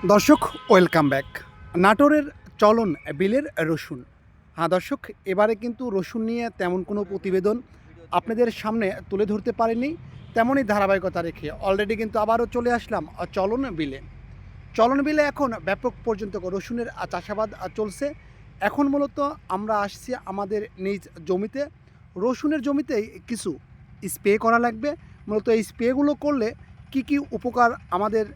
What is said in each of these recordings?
দর্শক welcome back. নাটোরের চলন বিলের রসুন। হ্যাঁ দর্শক, এবারে কিন্তু রসুন নিয়ে তেমন কোনো প্রতিবেদন আপনাদের সামনে তুলে ধরতে পারিনি। তেমনই ধারাবাহিকতা রেখে অলরেডি কিন্তু আবারও চলে আসলাম চলন বিলে। চলন বিলে এখন ব্যাপক পর্যন্ত রসুনের চাষাবাদ চলছে। এখন মূলত আমরা আসছি আমাদের নিজ জমিতে। রসুনের জমিতেই কিছু স্প্রে করা লাগবে। মূলত এই স্প্রেগুলো করলে কি কি উপকার আমাদের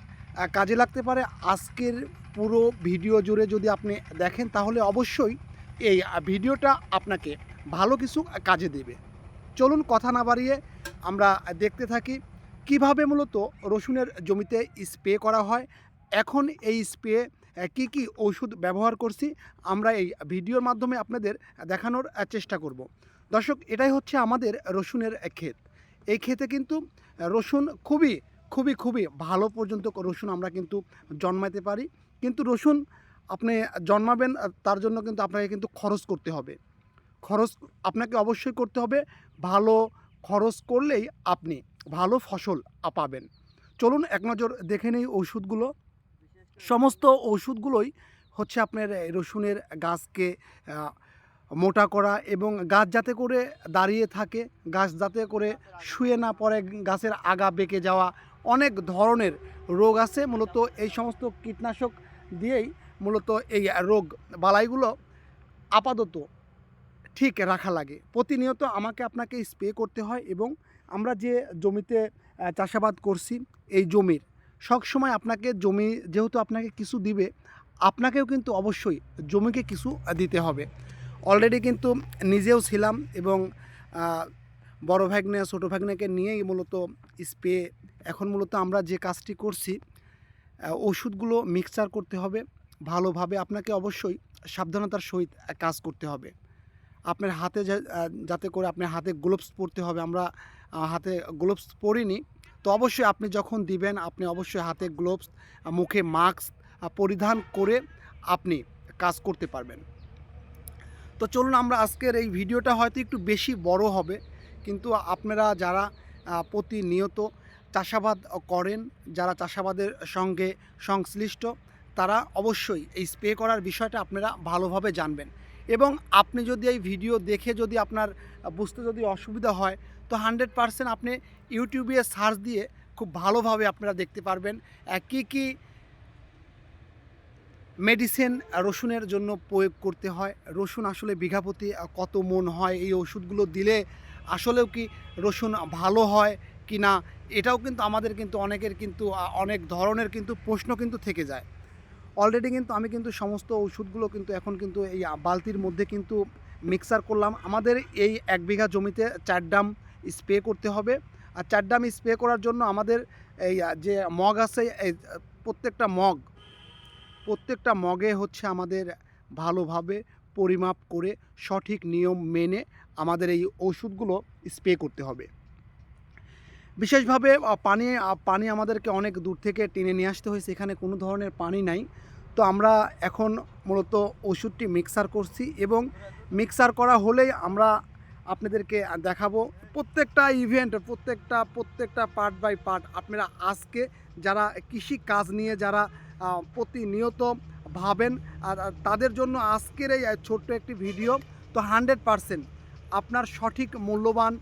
কাজে লাগতে পারে, আজকের পুরো ভিডিও জুড়ে যদি আপনি দেখেন তাহলে অবশ্যই এই ভিডিওটা আপনাকে ভালো কিছু কাজে দেবে। চলুন কথা না বাড়িয়ে আমরা দেখতে থাকি কিভাবে মূলত রসুনের জমিতে স্প্রে করা হয়। এখন এই স্প্রে কি কি ওষুধ ব্যবহার করছি আমরা এই ভিডিওর মাধ্যমে আপনাদের দেখানোর চেষ্টা করব। দর্শক, এটাই হচ্ছে আমাদের রসুনের ক্ষেত। এই ক্ষেতে কিন্তু রসুন খুবই খুবই খুবই ভালো পর্যন্ত রসুন আমরা কিন্তু জন্মাতে পারি। কিন্তু রসুন আপনি জন্মাবেন, তার জন্য কিন্তু আপনাকে কিন্তু খরচ করতে হবে। খরচ আপনাকে অবশ্যই করতে হবে। ভালো খরচ করলেই আপনি ভালো ফসল পাবেন। চলুন এক নজর দেখে নেই ওষুধগুলো। সমস্ত ওষুধগুলোই হচ্ছে আপনার রসুনের গাছকে মোটা করা এবং গাছ যাতে করে দাঁড়িয়ে থাকে, গাছ যাতে করে শুয়ে না পড়ে, গাছের আগা বেঁকে যাওয়া, অনেক ধরনের রোগ আছে। মূলত এই সমস্ত কীটনাশক দিয়েই মূলত এই রোগ বালাইগুলো আপাতত ঠিক রাখা লাগে। প্রতিনিয়ত আমাকে আপনাকে স্প্রে করতে হয় এবং আমরা যে জমিতে চাষাবাদ করছি এই জমির সবসময় আপনাকে জমি যেহেতু আপনাকে কিছু দিবে, আপনাকেও কিন্তু অবশ্যই জমিকে কিছু দিতে হবে। অলরেডি কিন্তু নিজেও ছিলাম এবং বড় ভাগ্নে ছোটো ভাগ্নেকে নিয়েই মূলত স্প্রে এখন মূলত আমরা যে কাজটি করছি, ওষুধগুলো মিক্সচার করতে হবে ভালোভাবে। আপনাকে অবশ্যই সাবধানতার সহিত কাজ করতে হবে। আপনার হাতে যাতে করে আপনার হাতে গ্লোভস পরতে হবে। আমরা হাতে গ্লোভস পরিনি, তো অবশ্যই আপনি যখন দিবেন আপনি অবশ্যই হাতে গ্লোভস, মুখে মাস্ক পরিধান করে আপনি কাজ করতে পারবেন। তো চলুন আমরা আজকের এই ভিডিওটা হয়তো একটু বেশি বড় হবে, কিন্তু আপনারা যারা প্রতিনিয়ত চাষাবাদ করেন, যারা চাষাবাদের সঙ্গে সংশ্লিষ্ট, তারা অবশ্যই এই স্প্রে করার বিষয়টা আপনারা ভালোভাবে জানবেন। এবং আপনি যদি এই ভিডিও দেখে যদি আপনার বুঝতে যদি অসুবিধা হয়, তো 100% আপনি ইউটিউবে সার্চ দিয়ে খুব ভালোভাবে আপনারা দেখতে পারবেন কী কী মেডিসিন রসুনের জন্য প্রয়োগ করতে হয়, রসুন আসলে বিঘা প্রতি কত মন হয়, এই ওষুধগুলো দিলে আসলেও কি রসুন ভালো হয় কি না, এটাও কিন্তু আমাদের কিন্তু অনেকের কিন্তু অনেক ধরনের কিন্তু প্রশ্ন কিন্তু থেকে যায়। অলরেডি কিন্তু আমি কিন্তু সমস্ত ওষুধগুলো কিন্তু এখন কিন্তু এই বালতির মধ্যে কিন্তু মিক্সার করলাম। আমাদের এই 1 বিঘা জমিতে 4 ড্রাম স্প্রে করতে হবে। আর 4 ড্রাম স্প্রে করার জন্য আমাদের এই যে মগ আছে, এই প্রত্যেকটা মগে হচ্ছে আমাদের ভালোভাবে পরিমাপ করে সঠিক নিয়ম মেনে আমাদের এই ওষুধগুলো স্প্রে করতে হবে। বিশেষভাবে পানি আমাদেরকে অনেক দূর থেকে টেনে নিয়ে আসতে হয়েছে, এখানে কোনো ধরনের পানি নাই। তো আমরা এখন মূলত ওষুধটি মিক্সার করছি এবং মিক্সার করা হলেই আমরা আপনাদেরকে দেখাবো প্রত্যেকটা ইভেন্ট, প্রত্যেকটা পার্ট বাই পার্ট। আপনারা আজকে যারা কৃষি কাজ নিয়ে যারা প্রতিনিয়ত ভাবেন, আর তাদের জন্য আজকের এই ছোট্ট একটি ভিডিও। তো 100% আপনার সঠিক মূল্যবান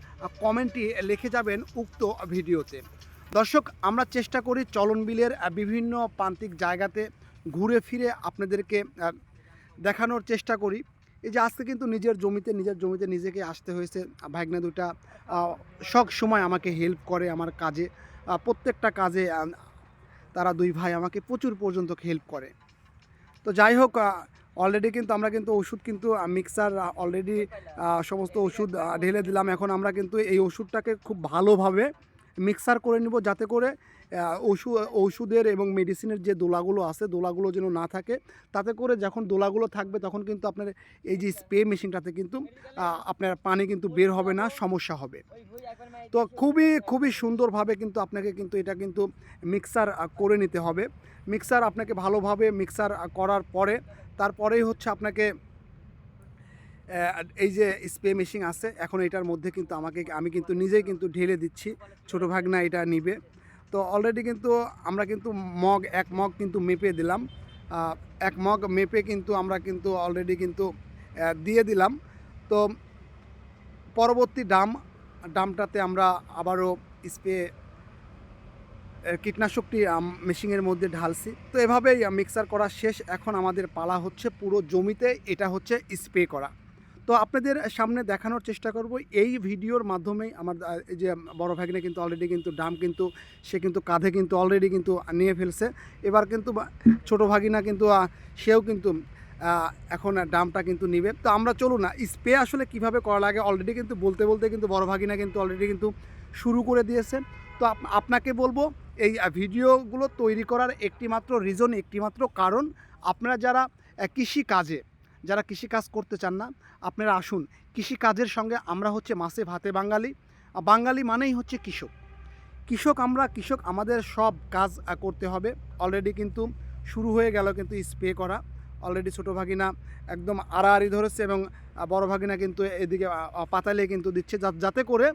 কমেন্টটি লিখে যাবেন উক্ত ভিডিওতে। দর্শক, আমরা চেষ্টা করি চলন বিলের বিভিন্ন প্রান্তিক জায়গাতে ঘুরে ফিরে আপনাদেরকে দেখানোর চেষ্টা করি। এই যে আজকে কিন্তু নিজের জমিতে নিজেকে আসতে হয়েছে। ভাগ্নে দুটা সব সময় আমাকে হেল্প করে আমার কাজে, প্রত্যেকটা কাজে তারা দুই ভাই আমাকে প্রচুর পর্যন্ত হেল্প করে। তো যাই হোক, অলরেডি কিন্তু আমরা কিন্তু ওষুধ কিন্তু মিক্সার অলরেডি সমস্ত ওষুধ ঢেলে দিলাম। এখন আমরা কিন্তু এই ওষুধটাকে খুব ভালোভাবে মিক্সার করে নেব, যাতে করে ওষুধের এবং মেডিসিনের যে দোলাগুলো আছে দোলাগুলো যেন না থাকে। তাতে করে যখন দোলাগুলো থাকবে তখন কিন্তু আপনার এই যে স্প্রে মেশিনটাতে কিন্তু আপনার পানি কিন্তু বের হবে না, সমস্যা হবে। তো খুবই খুবই সুন্দরভাবে কিন্তু আপনাকে কিন্তু এটা কিন্তু মিক্সার করে নিতে হবে। মিক্সার আপনাকে ভালোভাবে মিক্সার করার পরে তারপরেই হচ্ছে আপনাকে এই যে স্প্রে মেশিন আছে, এখন এটার মধ্যে কিন্তু আমি কিন্তু নিজেই কিন্তু ঢেলে দিচ্ছি, ছোটো ভাগনা এটা নিবে। তো অলরেডি কিন্তু আমরা কিন্তু এক মগ কিন্তু মেপে দিলাম। এক মগ মেপে কিন্তু আমরা কিন্তু অলরেডি কিন্তু দিয়ে দিলাম। তো পরবর্তী ডামটাতে আমরা আবারও স্প্রে কীটনাশকটি মেশিনের মধ্যে ঢালছি। তো এভাবেই মিক্সার করা শেষ। এখন আমাদের পালা হচ্ছে পুরো জমিতে এটা হচ্ছে স্প্রে করা। তো আপনাদের সামনে দেখানোর চেষ্টা করব এই ভিডিওর মাধ্যমেই। আমার এই যে বড় ভাগিনা কিন্তু অলরেডি কিন্তু সে কিন্তু কাঁধে কিন্তু অলরেডি কিন্তু নিয়ে ফেলছে। এবার কিন্তু ছোটো ভাগিনা কিন্তু সেও কিন্তু এখন ডামটা কিন্তু নিবে। তো আমরা চলুন না স্প্রে আসলে কিভাবে করা লাগে অলরেডি কিন্তু বলতে বলতে কিন্তু বড় ভাগিনা কিন্তু অলরেডি কিন্তু শুরু করে দিয়েছে। তো আপনাকে বলবো এই ভিডিওগুলো তৈরি করার একটিমাত্র রিজন, একটিমাত্র কারণ, আপনারা যারা কৃষিকাজ করতে চান না, আপনারা আসুন। কৃষিকাজের সঙ্গে আমরা হচ্ছে মাছে ভাতে বাঙালি। বাঙালি মানেই হচ্ছে কৃষক। আমাদের সব কাজ করতে হবে। অলরেডি কিন্তু শুরু হয়ে গেল কিন্তু স্প্রে করা। অলরেডি ছোটো ভাগিনা একদম আড়াআড়ি ধরেছে এবং বড় ভাগিনা কিন্তু এদিকে পাতালে কিন্তু দিচ্ছে, যাতে করে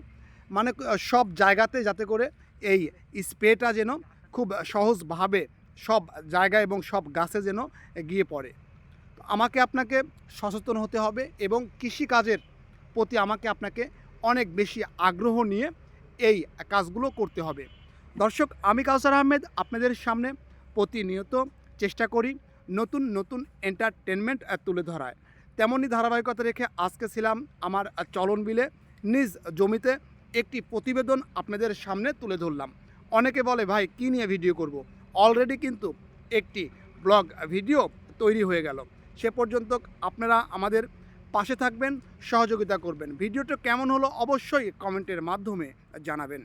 মানে সব জায়গাতে যাতে করে এই স্প্রেটা যেন খুব সহজভাবে সব জায়গায় এবং সব গাছে যেন গিয়ে পড়ে। আপনাকে সচেতন হতে হবে এবং কৃষিকাজের প্রতি আপনাকে অনেক বেশি আগ্রহ নিয়ে এই কাজগুলো করতে হবে। দর্শক, আমি কাউসার আহমেদ আপনাদের সামনে প্রতিনিয়ত চেষ্টা করি নতুন নতুন এন্টারটেনমেন্ট তুলে ধরায়। তেমনই ধারাবাহিকতা রেখে আজকে ছিলাম আমার চলন বিলে নিজ জমিতে একটি প্রতিবেদন আপনাদের সামনে তুলে ধরলাম। অনেকে বলে ভাই কী নিয়ে ভিডিও করব, অলরেডি কিন্তু একটি ব্লগ ভিডিও তৈরি হয়ে গেল। সে পর্যন্ত আপনারা আমাদের পাশে থাকবেন, সহযোগিতা করবেন। ভিডিওটা কেমন হলো অবশ্যই কমেন্টের মাধ্যমে জানাবেন।